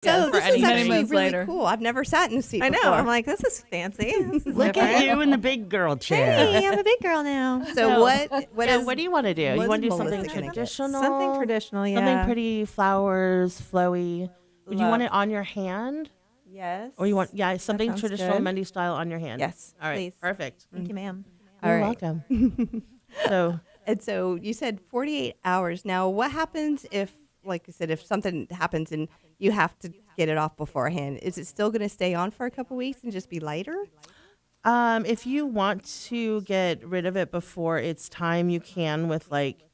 So this is actually really later. cool. I've never sat in a seat I know. before. I'm like, this is fancy. This is Look different. at you in the big girl chair. Hey, I'm a big girl now. So what do you want to do? You want to do something Melissa gonna get? traditional? Something traditional, yeah. Something pretty, flowers, flowy. Would you Love. want it on your hand? Yes. Or you want, something sounds traditional good. Mendy style on your hand? Yes, All right, please. perfect. Thank you, ma'am. You're All right. welcome. So, And so you said 48 hours. Now, what happens if, like I said, if something happens and you have to get it off beforehand? Is it still going to stay on for a couple weeks and just be lighter? if you want to get rid of it before it's time, you can with like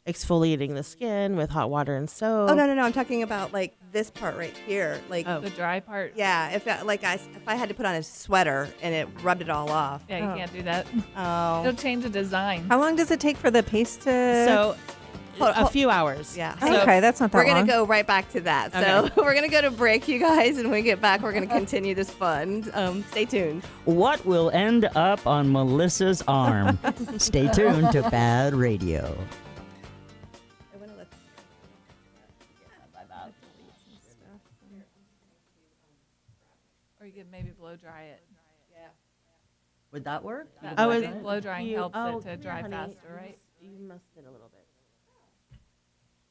exfoliating the skin with hot water and soap. Oh, no. I'm talking about like this part right here. Like, Oh. The dry part. yeah, if I had to put on a sweater and it rubbed it all off. Yeah, you can't do that. Oh, It'll change the design. How long does it take for the paste to? So, Hold- a few hours. yeah. So, okay, that's not that We're going long. to go right back to that. So we're going to go to break, you guys, and when we get back, we're going to continue this fun. Stay tuned. What will end up on Melissa's arm? Stay tuned to Bad Radio. Or you could maybe blow dry it. Would that work? I think blow drying helps oh, it to dry faster, right? You must it a little bit.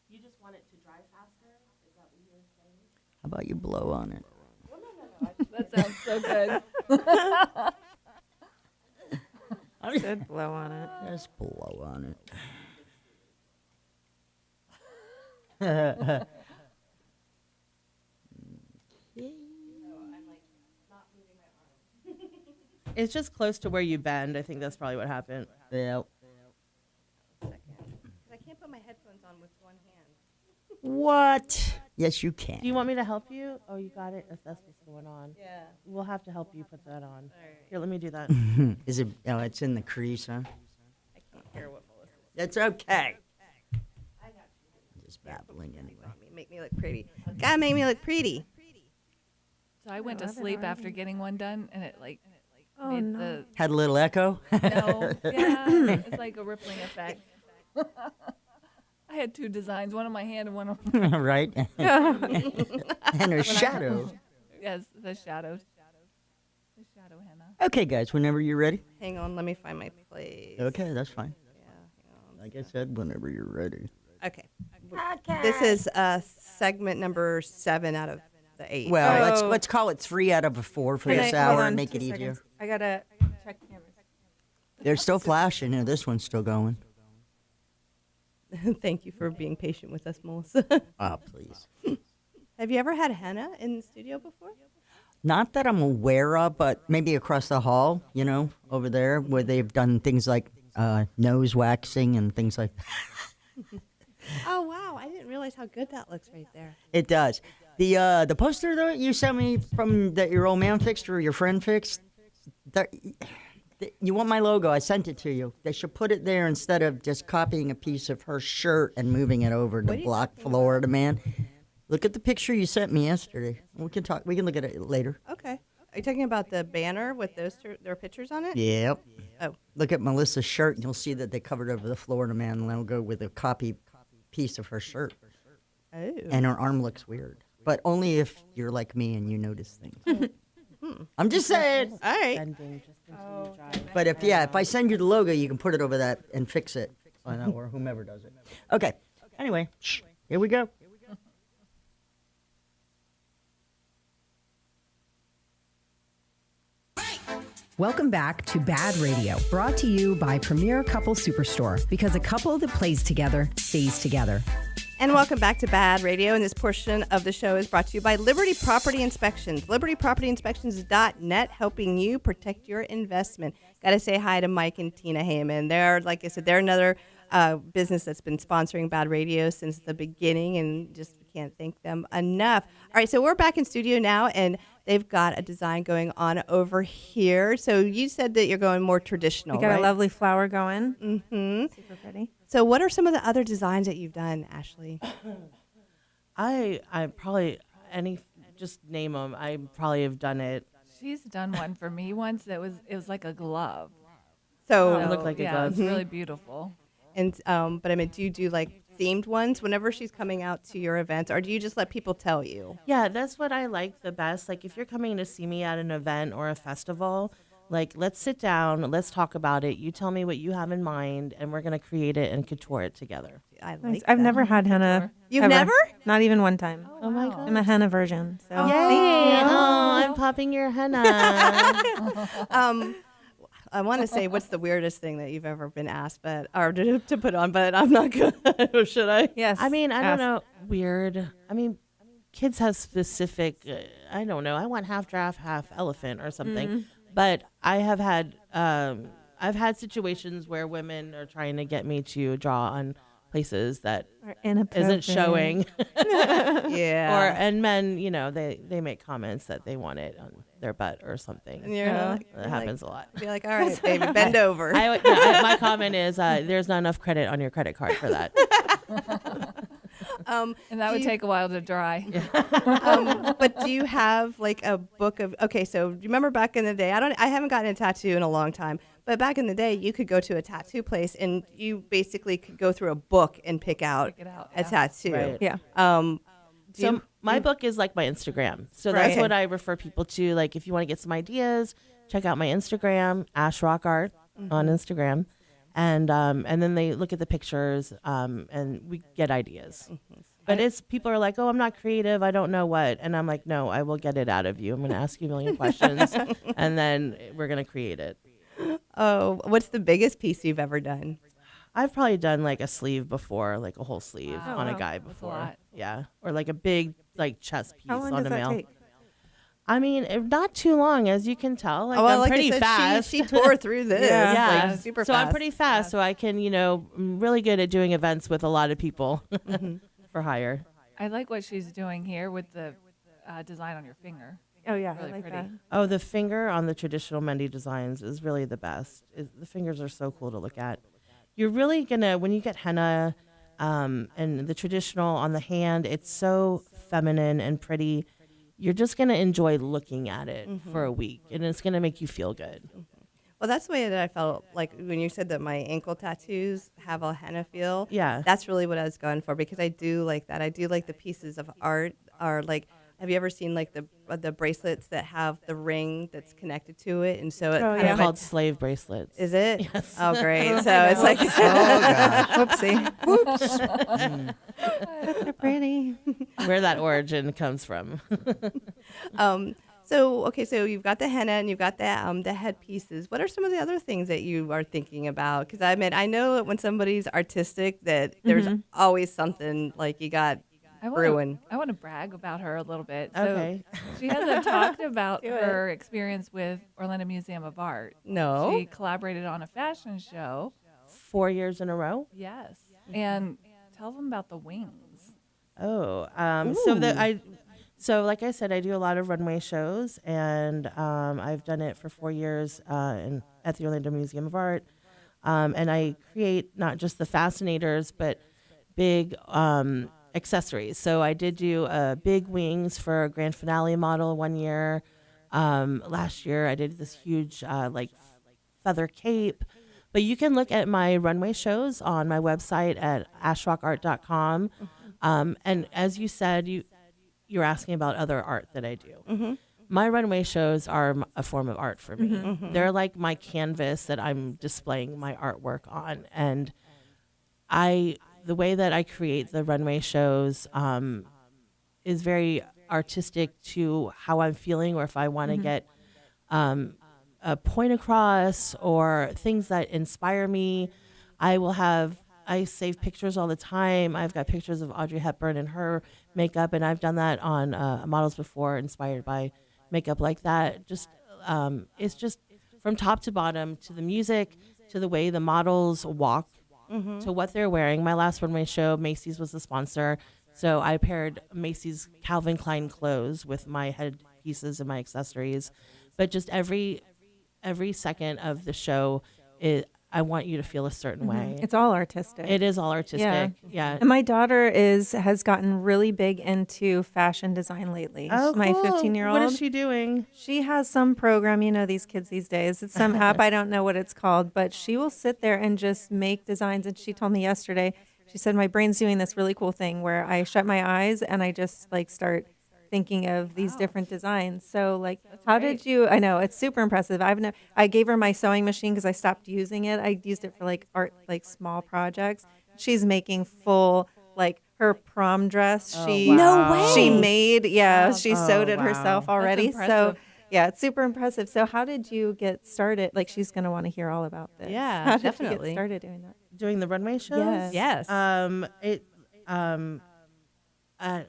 You just want it to dry faster? Is that what you're saying? How about you blow on it? That sounds so good. Should blow on it. Just blow on it. It's just close to where you bend. I think that's probably what happened. Yep. I can't put my headphones on with one hand. What? Yes, you Do can. you want me to help you? Oh, you got it? That's what's going on. Yeah. We'll have to help you put that on. Here, let me do that. Is it? Oh, it's in the crease, huh? I can't hear what Melissa That's okay. Just babbling anyway. Make me look pretty. Gotta make me look pretty. So I went to sleep after getting one done, and it made no. the Had a little echo. no, yeah, it's like a rippling effect. I had two designs, one on my hand and one on Right. And a shadow. yes, the shadow henna. Okay, guys. Whenever you're ready. Hang on, let me find my place. Okay, that's fine. Yeah, hang on. Like I said, whenever you're ready. Okay. This is segment number 7 out of the 8. Well, Oh. let's call it 3 out of a 4 for Can this I- hour hold and on make 2 it easier. seconds. I gotta check cameras. They're still flashing. Yeah, this one's still going. Thank you for being patient with us, Melissa. Oh, please. Have you ever had henna in the studio before? Not that I'm aware of, but maybe across the hall, over there where they've done things like nose waxing and things like that. Oh, wow. I didn't realize how good that looks right there. It does. The poster though you sent me from that your old man fixed or your friend fixed, you want my logo? I sent it to you. They should put it there instead of just copying a piece of her shirt and moving it over to block Florida Man. Look at the picture you sent me yesterday. We can talk. We can look at it later. Okay. Are you talking about the banner with their pictures on it? Yep. Oh. Look at Melissa's shirt, and you'll see that they covered over the Florida Man logo with a copy piece of her shirt. Oh. And her arm looks weird, but only if you're like me and you notice things. I'm just saying. All right. Bending, just continue to dry. But if I send you the logo, you can put it over that and fix it, or whomever does it. Okay. Anyway, here we go. Welcome back to Bad Radio, brought to you by Premier Couple Superstore, because a couple that plays together stays together. And welcome back to Bad Radio. And this portion of the show is brought to you by Liberty Property Inspections. LibertyPropertyInspections.net, helping you protect your investment. Got to say hi to Mike and Tina Heyman. They're, like I said, they're another business that's been sponsoring Bad Radio since the beginning, and just can't thank them enough. All right, so we're back in studio now, and they've got a design going on over here. So you said that you're going more traditional, We got right? a lovely flower going. Mm-hmm. Super pretty. So what are some of the other designs that you've done, Ashleigh? I probably just name them. I probably have done it. She's done one for me once. It was like a glove. So, It looked like a yeah, glove. it's really beautiful. and but I mean, do you do like themed ones whenever she's coming out to your events, or do you just let people tell you? Yeah, that's what I like the best. Like if you're coming to see me at an event or a festival, like let's sit down, let's talk about it. You tell me what you have in mind, and we're gonna create it and couture it together. I like Nice. I've that. never had henna. You've ever. never? Not even one time. Oh my god! I'm a henna virgin. So Yay! Oh, I'm popping your henna. I want to say, what's the weirdest thing that you've ever been asked, but or to put on, but I'm not gonna. Or should I? yes. I mean, I don't Ask. know. Weird. I mean, kids have specific. I don't know. I want half giraffe, half elephant, or something. But I have had. I've had situations where women are trying to get me to draw on places that Or inappropriate. isn't showing. Yeah. Or and men, they make comments that they want it on their butt or something. And you're like, That happens a lot. be like, all right, baby, bend over. My comment is there's not enough credit on your credit card for that. And that would take a while to dry. But do you have like a book of? Okay, so do you remember back in the day? I haven't gotten a tattoo in a long time. But back in the day, you could go to a tattoo place and you basically could go through a book and pick out it out, a yeah. tattoo. Right. Yeah. Do you- My book is like my Instagram. So that's Right. what I refer people to. Like if you want to get some ideas, check out my Instagram, Ash Rock Art on Instagram. And then they look at the pictures and we get ideas. But people are like, oh, I'm not creative. I don't know what. And I'm like, no, I will get it out of you. I'm going to ask you a million questions and then we're going to create it. Oh, what's the biggest piece you've ever done? I've probably done like a sleeve before, like a whole sleeve Wow. on a wow. guy That's a before. lot. Yeah. Or like a big like chest piece How long on does a that male. take? I mean, not too long, as you can tell. Like, Oh, well, I'm like pretty I said, fast. She tore through this. Yeah. Yeah. Like, super so fast. I'm pretty fast, so I can, I'm really good at doing events with a lot of people for hire. I like what she's doing here with the design on your finger. Oh yeah, Really I like pretty. that. Oh, the finger on the traditional Mendy designs is really the best. The fingers are so cool to look at. You're really gonna, when you get henna and the traditional on the hand, it's so feminine and pretty. You're just gonna enjoy looking at it for a week, and it's gonna make you feel good. Well, that's the way that I felt like when you said that my ankle tattoos have a henna feel. Yeah. That's really what I was going for because I do like that. I do like the pieces of art are like, have you ever seen like the bracelets that have the ring that's connected to it? And so it kind They're of called slave bracelets. is it? Yes. Oh, great. So it's like, Whoopsie. They're pretty. Where that origin comes from. so you've got the henna and you've got the headpieces. What are some of the other things that you are thinking about? Because I mean, I know that when somebody's artistic, that there's always something like you got brewing. I want to brag about her a little bit. So Okay. she hasn't talked about her experience with Orlando Museum of Art. No. She collaborated on a fashion show. 4 years in a row. Yes. And tell them about the wings. Oh, so like I said, I do a lot of runway shows, and I've done it for 4 years at the Orlando Museum of Art, and I create not just the fascinators, but big accessories. So I did do big wings for a grand finale model 1 year. Last year, I did this huge feather cape. But you can look at my runway shows on my website at ashrockart.com. And as you said, you're asking about other art that I do. My runway shows are a form of art for me. They're like my canvas that I'm displaying my artwork on. And the way that I create the runway shows is very artistic to how I'm feeling, or if I want to get a point across or things that inspire me. I save pictures all the time. I've got pictures of Audrey Hepburn and her makeup, and I've done that on models before, inspired by makeup like that. It's just from top to bottom, to the music, to the way the models walk, to what they're wearing. My last runway show, Macy's was the sponsor, so I paired Macy's Calvin Klein clothes with my headpieces and my accessories. But just every second of the show, I want you to feel a certain way. It's all artistic. It is all artistic. Yeah. And my daughter has gotten really big into fashion design lately. Oh, My cool. 15-year-old. What is she doing? She has some program, these kids these days. It's some app, I don't know what it's called, but she will sit there and just make designs. And she told me yesterday she said, my brain's doing this really cool thing where I shut my eyes and I just like start thinking of these different designs. So like, how did you, I know it's super impressive. I gave her my sewing machine because I stopped using it. I used it for like art, like small projects. She's making full, like her prom dress. No way. She made, Wow. she sewed it wow. herself That's already. So impressive. yeah, it's super impressive. So how did you get started? Like she's going to want to hear all about this. Yeah, how did definitely. you get started doing that? Doing the runway shows? Yes. Yes.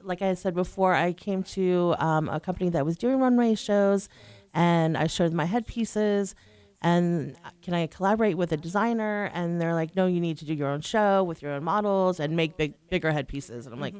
Like I said before, I came to a company that was doing runway shows, and I showed my headpieces, and can I collaborate with a designer? And they're like, no, you need to do your own show with your own models and make bigger headpieces. And I'm like,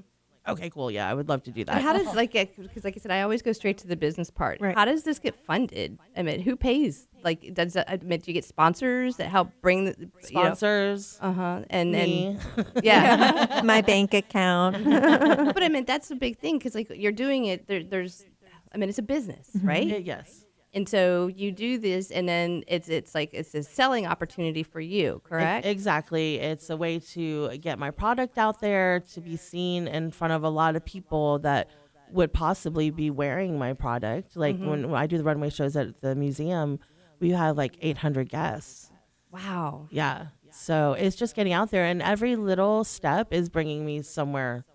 okay, cool, yeah, I would love to do that. And how does because like I said, I always go straight to the business part. Right. How does this get funded? I mean, who pays? Like, does that, I mean, do you get sponsors that help bring the Sponsors, and me. yeah. My bank account. But I mean, that's a big thing because like you're doing it. There's, I mean, it's a business, right? Yes. And so you do this, and then it's like it's a selling opportunity for you, correct? Exactly. It's a way to get my product out there, to be seen in front of a lot of people that would possibly be wearing my product. Like when I do the runway shows at the museum, we have like 800 guests. Wow. Yeah. So it's just getting out there, and every little step is bringing me somewhere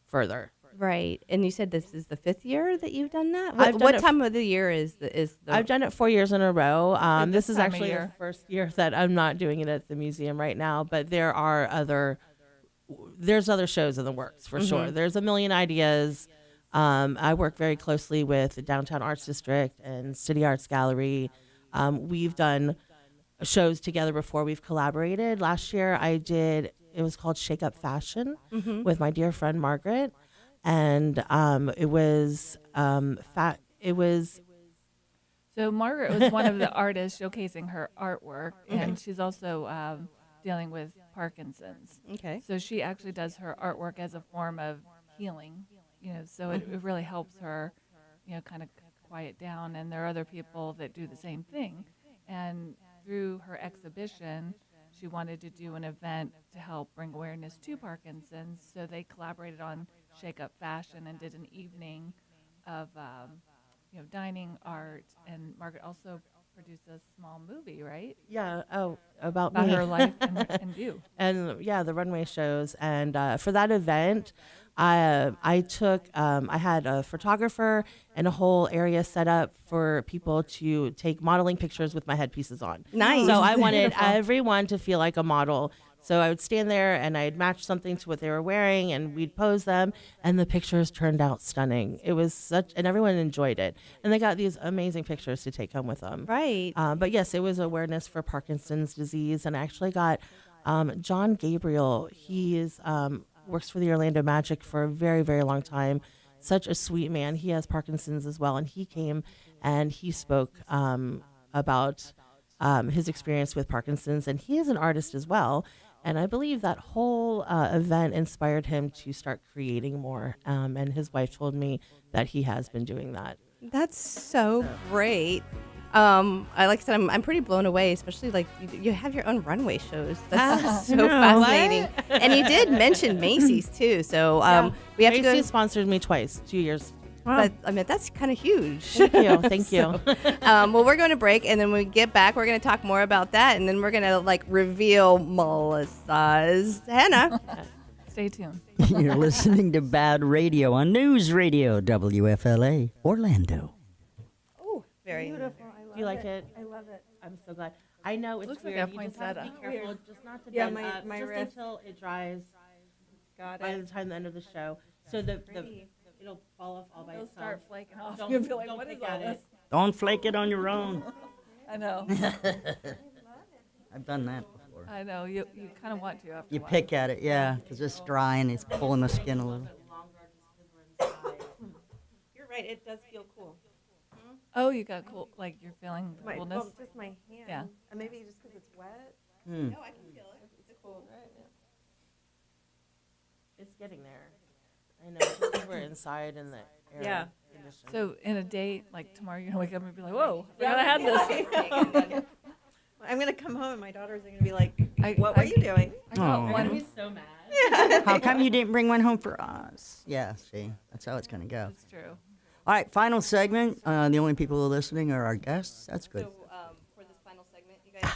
further. Right. And you said this is the 5th year that you've done that? I've done What it time of the year is the I've done it 4 years in a row. This is time of actually the year. first year that I'm not doing it at the museum right now, but there's other shows in the works for sure. There's a million ideas. I work very closely with the Downtown Arts District and City Arts Gallery. We've done shows together before. We've collaborated. Last year it was called Shake Up Fashion with my dear friend Margaret. And it was So Margaret was one of the artists showcasing her artwork, and she's also dealing with Parkinson's. Okay. So she actually does her artwork as a form of healing, so it really helps her, kind of quiet down. And there are other people that do the same thing. And through her exhibition, she wanted to do an event to help bring awareness to Parkinson's. So they collaborated on Shake Up Fashion and did an evening of, dining art. And Margaret also produced a small movie, right? Yeah. Oh, about About me. her life and you. And yeah, the runway shows. And for that event, I had a photographer and a whole area set up for people to take modeling pictures with my headpieces on. Nice. So I wanted everyone to feel like a model. So I would stand there and I'd match something to what they were wearing, and we'd pose them, and the pictures turned out stunning. It was and everyone enjoyed it. And they got these amazing pictures to take home with them. Right. But yes, it was awareness for Parkinson's disease, and I actually got John Gabriel. He is works for the Orlando Magic for a very, very long time. Such a sweet man. He has Parkinson's as well, and he came and he spoke about his experience with Parkinson's, and he is an artist as well. And I believe that whole event inspired him to start creating more. And his wife told me that he has been doing that. That's so great. Like I said, I'm pretty blown away, especially like you have your own runway shows. That's so fascinating. And you did mention Macy's too. So we have to Macy's go. sponsored me twice, 2 years. But I mean, that's kind of huge. Thank you. Thank you. Well, we're going to break, and then when we get back, we're going to talk more about that, and then we're going to like reveal Melissa's henna. Stay tuned. You're listening to Bad Radio on News Radio WFLA Orlando. Oh, very Beautiful. I love Do you like it? I love it. I'm so glad. I know it's Looks like weird. a You just have to be poinsettia. careful just not to Yeah, bend my- up my just wrist. until it dries Got by it. the time the end of the show. So the it'll fall off all by It'll itself. start flaking off. Don't- You'll be like, don't what is pick all at it. this? Don't flake it on your own. I know. I've done that before. I know. You kind of want to after You a while. pick at it, yeah, because it's dry and it's pulling the skin a little. You're right. It does feel cool. Oh, you got cool. Like you're feeling the coolness. Just my hand. Yeah. And maybe just because it's wet. Hmm. No, I can feel it. It's cool. It's getting there. I know. Just 'cause we're inside in the air Yeah. condition. So in a day like tomorrow, you're gonna wake up and be like, "Whoa, I forgot I had this." I'm gonna come home and my daughters are gonna be like, I- "What were I- you doing?" I got Aw. one. so mad. How come you didn't bring one home for us? Yeah, see, that's how it's going to go. It's true. All right, final segment. The only people who are listening are our guests. That's good. So for this final segment, you guys,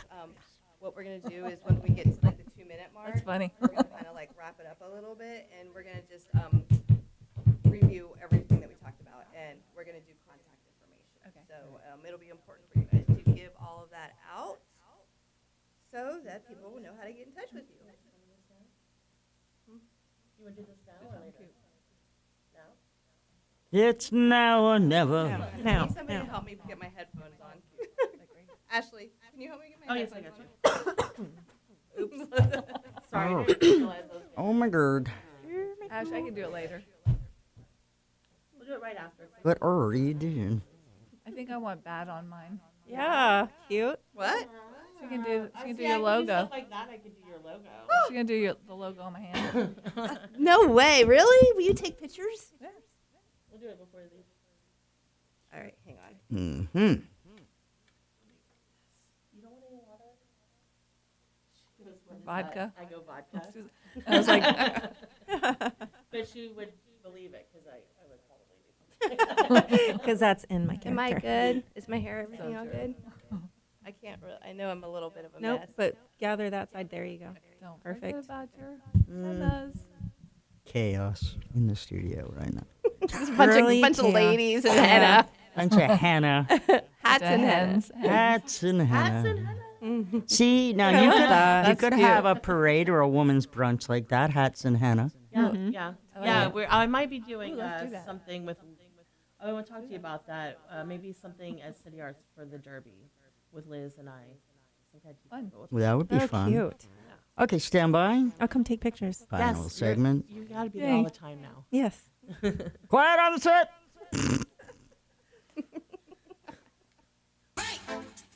what we're gonna do is when we get to like the 2-minute mark, That's funny. we're gonna kind of like wrap it up a little bit, and we're gonna just review everything that we talked about, and we're gonna do contact information. Okay. So it'll be important for you guys to give all of that out, so that people will know how to get in touch with you. You want to do this now or later? It's now or never. I need somebody to help me get my headphones on. Ashley, can you help me get my Yes, I headphones got you. Oops. Sorry. I didn't realize those. Oh my God. Ash, I can do it later. We'll do it right after. What are you doing? I think I want Baad on mine. Yeah, cute. What? She can do See, your I can do logo. stuff like that. I could do your logo. She can do the logo on my hand. No way, really? Will you take pictures? We'll do it before these. All right, hang on. Mm-hmm. You don't want any water? Vodka. I go vodka. I was like, But she would believe it because I would probably do something. Because that's in my character. Am I good? Is my hair everything So all true. good? I can't really. I know I'm a little bit of a Nope, mess. but gather that side. There you go. don't Perfect. forget about your hennas. Chaos in the studio right now. Just a bunch Girly of chaos. ladies and henna. Bunch of henna. Hats The and henna. hens. Hats and henna. See, now you could have a parade or a woman's brunch like that. Hats and henna. Yeah, yeah, yeah. that. I might be doing let's do that. something with. I want to talk to you about that. Maybe something at City Arts for the Derby with Liz and I. I think I'd do Fun. both. Well, that would be Oh, fun. cute. Okay, stand by. I'll come take pictures. Final Yes, segment. You got to be there all Yay. the time now. Yes. Quiet on the set.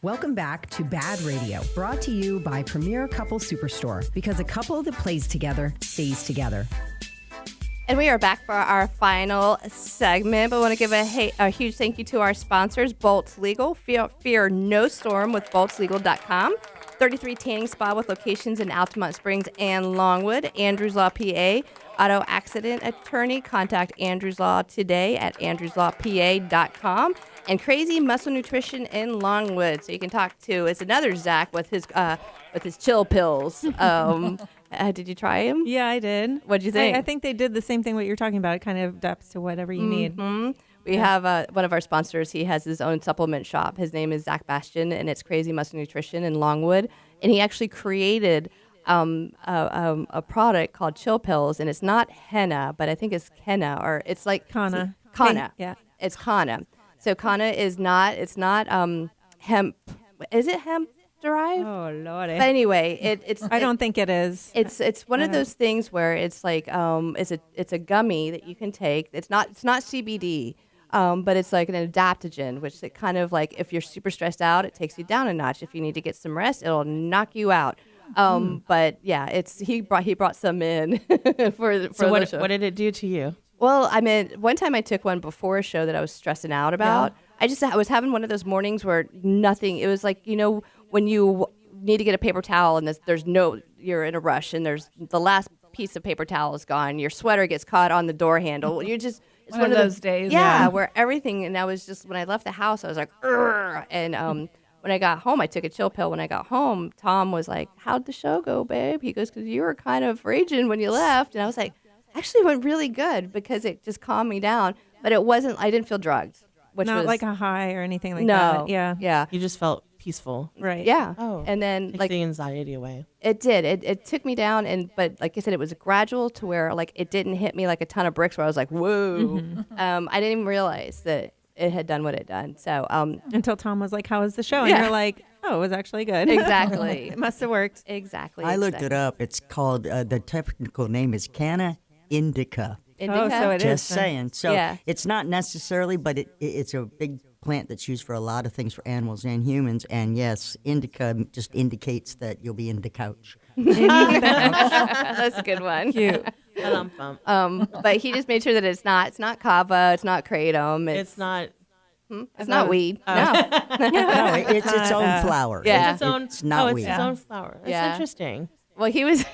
Welcome back to Bad Radio, brought to you by Premier Couple Superstore, because a couple that plays together stays together. And we are back for our final segment, but I want to give a huge thank you to our sponsors, Bolts Legal. Fear no storm with boltslegal.com. 33 tanning spa with locations in Altamont Springs and Longwood. Andrews Law PA, auto accident attorney. Contact Andrews Law today at andrewslawpa.com. And Crazy Muscle Nutrition in Longwood. So you can talk to, it's another Zach with his chill pills. Did you try him? Yeah, I did. What'd you think? I think they did the same thing what you're talking about. It kind of adapts to whatever you need. We have one of our sponsors. He has his own supplement shop. His name is Zach Bastian, and it's Crazy Muscle Nutrition in Longwood. And he actually created a product called Chill Pills, and it's not henna, but I think it's kenna, or it's like Kana. Kana. Yeah. It's Kana. So Kana is not. It's not hemp. Is it hemp derived? Oh, Lordy. But anyway, it's. I don't think it is. It's one of those things where it's like it's a gummy that you can take. It's not CBD, but it's like an adaptogen, which it kind of like if you're super stressed out, it takes you down a notch. If you need to get some rest, it'll knock you out. But yeah, he brought some in for So the show. what did it do to you? Well, I mean, one time I took one before a show that I was stressing out about. I was having one of those mornings where nothing. It was like, when you need to get a paper towel and you're in a rush and there's the last piece of paper towel is gone. Your sweater gets caught on the door handle. It's One of those days. Yeah, where everything. And I was just, when I left the house, I was like, "Urgh." And when I got home, I took a chill pill. When I got home, Tom was like, "How'd the show go, babe?" He goes, "'Cause you were kind of raging when you left." And I was like, actually went really good because it just calmed me down. But I didn't feel drugged. Which Not was, like a high or anything like no, that. Yeah. Yeah. You just felt peaceful. Right. Yeah. Oh. And then Takes like the anxiety away. it did. It took me down but like I said, it was gradual to where like it didn't hit me like a ton of bricks where I was like, whoa. I didn't even realize that it had done what it done. So Until Tom was like, "How was the show?" And Yeah. you're like, "Oh, it was actually good." exactly. It must have worked. Exactly. I looked it up. It's called, the technical name is Canna indica. Indica. Oh, so it is. Just then. saying. So Yeah. it's not necessarily, but it's a big plant that's used for a lot of things for animals and humans. And yes, indica just indicates that you'll be in the couch. That's a good one. Cute. But he just made sure that it's not kava, it's not kratom, It's not. it's not weed. No. No, it's its own flower. Yeah. It's its own. It's not it's weed. its own flower. That's Yeah. interesting. Well, he was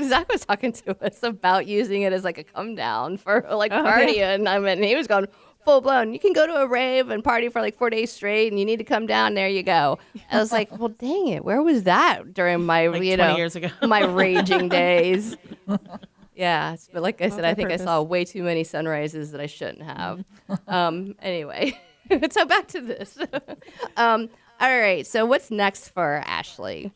Zach was talking to us about using it as like a come down for like Oh, partying. I mean, he was going full blown. You can go to a rave and party for like 4 days straight, and you need to come down. There you go. I was like, well, dang it, where was that during my Like 20 years ago. my raging days? Yeah, but like I said, I think I purpose. saw way too many sunrises that I shouldn't have. Anyway, so back to this. All right, so what's next for Ashleigh?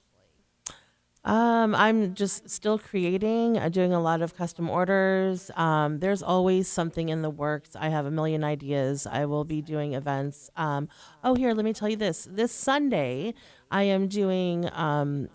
I'm just still creating, doing a lot of custom orders. There's always something in the works. I have a million ideas. I will be doing events. Here, let me tell you this. This Sunday, I am doing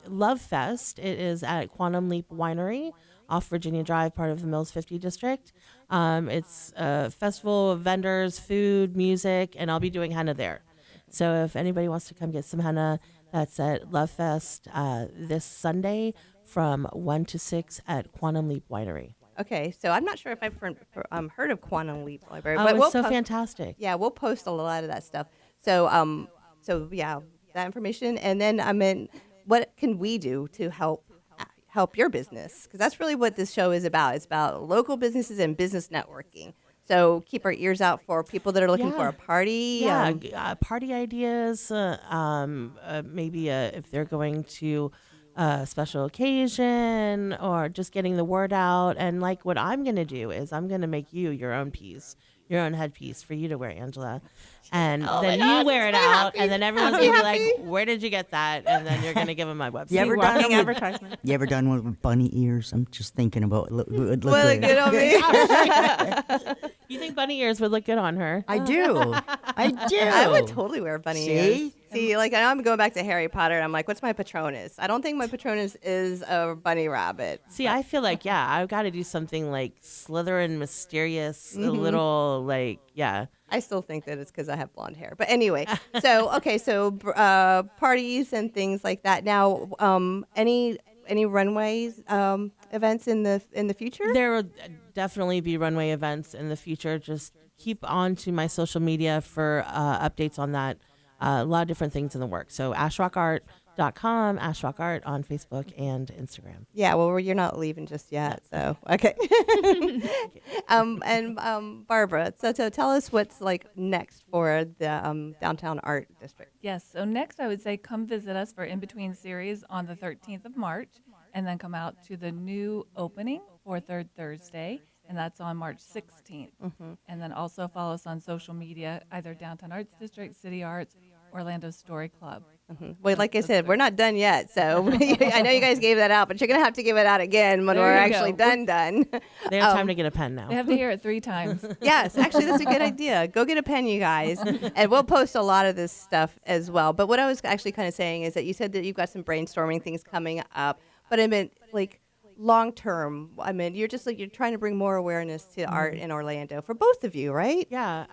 Love Fest. It is at Quantum Leap Winery off Virginia Drive, part of the Mills 50 district. It's a festival of vendors, food, music, and I'll be doing henna there. So if anybody wants to come get some henna, that's at Love Fest this Sunday from 1 to 6 at Quantum Leap Winery. Okay, so I'm not sure if I've heard of Quantum Leap Library, Oh, but it's we'll so fantastic. Yeah, we'll post a lot of that stuff. So, yeah, that information, and then what can we do to help your business? Because that's really what this show is about. It's about local businesses and business networking. So keep our ears out for people that are looking for a party. Yeah, party ideas. Maybe if they're going to a special occasion or just getting the word out. And like what I'm going to do is I'm going to make you your own piece, your own headpiece for you to wear, Angela. And then you wear it out, and then everyone's going to be like, where did you get that? And then you're going to give them my website. You ever done Walking one advertisement. You ever done one with bunny ears? I'm just thinking about look good. Good on me. You think bunny ears would look good on her? I do. I do. I would totally wear bunny See? ears. See, like I'm going back to Harry Potter, and I'm like, what's my Patronus? I don't think my Patronus is a bunny rabbit. See, I feel like, I've got to do something like Slytherin mysterious, a little like, I still think that it's because I have blonde hair. But anyway, so parties and things like that. Now, any runways events in the future? There will definitely be runway events in the future. Just keep on to my social media for updates on that. A lot of different things in the works. So ashrockart.com, ashrockart on Facebook and Instagram. Yeah, well, you're not leaving just yet, so okay. Barbara, so tell us what's like next for the downtown art district. Yes. So next, I would say come visit us for In Between Series on the 13th of March, and then come out to the new opening for Third Thursday, and that's on March 16th. And then also follow us on social media, either Downtown Arts District, City Arts, Orlando Story Club. Well, like I said, we're not done yet, so I know you guys gave that out, but you're gonna have to give it out again when There we're you actually go. done. They have time to get a pen now. They have to hear it 3 times. Yes, actually, that's a good idea. Go get a pen, you guys, and we'll post a lot of this stuff as well. But what I was actually kind of saying is that you said that you've got some brainstorming things coming up, but I meant like long term. I mean, you're just like you're trying to bring more awareness to art in Orlando for both of you, right? Yeah,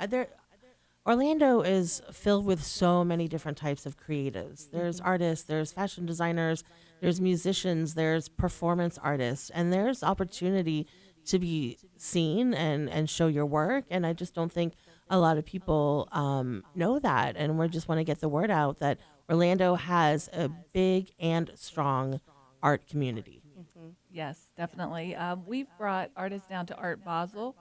Orlando is filled with so many different types of creatives. There's artists, there's fashion designers, there's musicians, there's performance artists, and there's opportunity to be seen and show your work. And I just don't think a lot of people know that. And we just want to get the word out that Orlando has a big and strong art community. Yes, definitely. We've brought artists down to Art Basel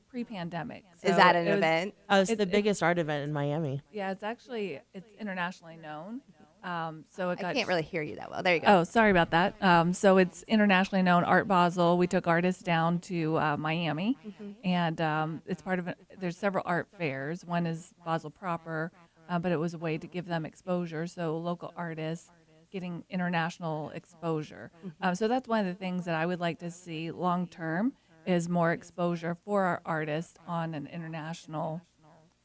pre-pandemic. Is that an event? Oh, it's the biggest art event in Miami. Yeah, it's internationally known. So it I got can't really hear you that well. There you go. Oh, sorry about that. So it's internationally known, Art Basel. We took artists down to Miami, and it's part of there's several art fairs. One is Basel proper, but it was a way to give them exposure. So local artists getting international exposure. So that's one of the things that I would like to see long term is more exposure for our artists on an international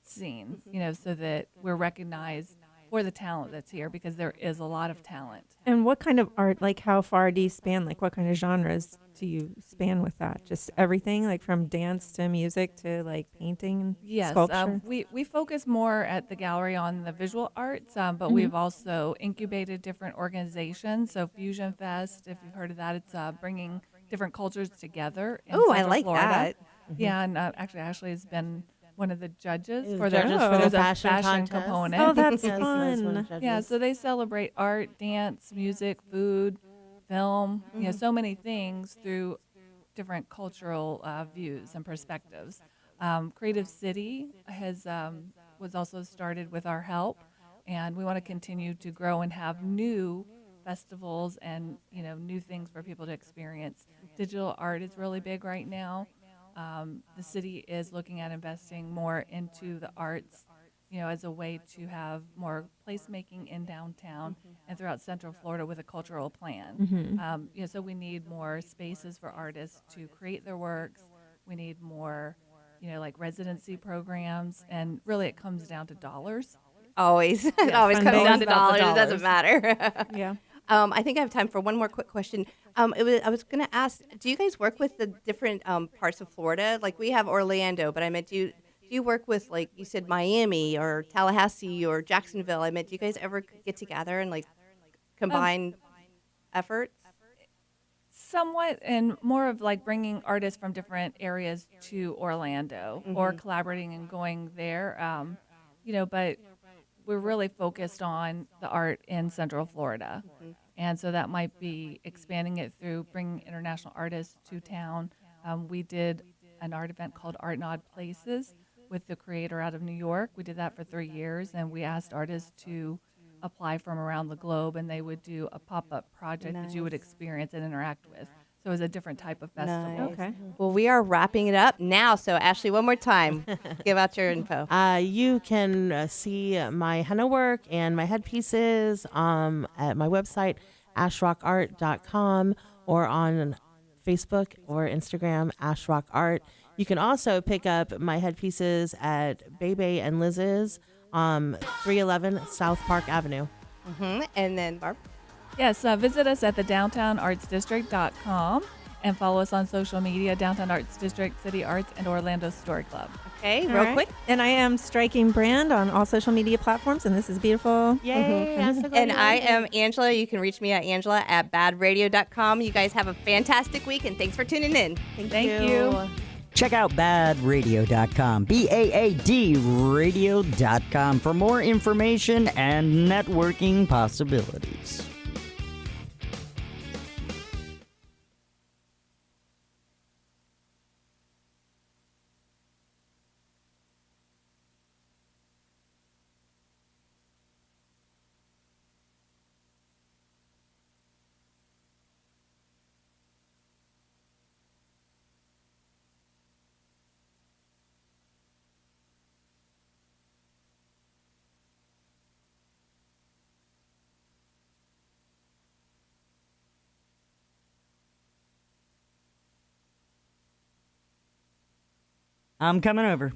scene. So that we're recognized for the talent that's here, because there is a lot of talent. And what kind of art, like how far do you span? Like what kind of genres do you span with that? Just everything, like from dance to music to like painting and Yes, sculpture? we focus more at the gallery on the visual arts, but we've also incubated different organizations. So Fusion Fest, if you've heard of that, it's bringing different cultures together in Oh, I Central like Florida. that. Yeah, and actually Ashleigh has been one of the judges Is for judges their, for there's the a fashion contest? component. Oh, that's Yes, that's one of fun. the judges. Yeah, so they celebrate art, dance, music, food, film, so many things through different cultural views and perspectives. Creative City was also started with our help, and we want to continue to grow and have new festivals and new things for people to experience. Digital art is really big right now. The city is looking at investing more into the arts, as a way to have more placemaking in downtown and throughout Central Florida with a cultural plan. So we need more spaces for artists to create their works. We need more, like residency programs, and really it comes down to dollars. Always. It always fun comes days down to about the dollars. It doesn't dollars. matter. Yeah. I think I have time for one more quick question. I was going to ask, do you guys work with the different parts of Florida? Like we have Orlando, but I meant, do you work with, like you said, Miami or Tallahassee or Jacksonville? I meant, do you guys ever get together and like combine efforts? Somewhat, and more of like bringing artists from different areas to Orlando or collaborating and going there. But we're really focused on the art in Central Florida. And so that might be expanding it through bringing international artists to town. We did an art event called Art in Odd Places with the creator out of New York. We did that for 3 years, and we asked artists to apply from around the globe, and they would do a pop-up project that you would experience and interact with. So it was a different type of festival. Nice. Okay. Well, we are wrapping it up now. So, Ashleigh, one more time, give out your info. You can see my henna work and my headpieces at my website, ashrockart.com, or on Facebook or Instagram, ashrockart. You can also pick up my headpieces at Bebe and Liz's, 311 South Park Avenue. And then, Barb? Yes, visit us at the DowntownArtsDistrict.com and follow us on social media, Downtown Arts District, City Arts, and Orlando Story Club. Okay, All real right. quick. And I am Striking Brand on all social media platforms, and this is beautiful. Yay! I'm so glad And you I liked it. am Angela. You can reach me at angela@badradio.com. You guys have a fantastic week, and thanks for tuning in. Thank you. Check out baadradio.com, BAAD radio.com for more information and networking possibilities. I'm coming over.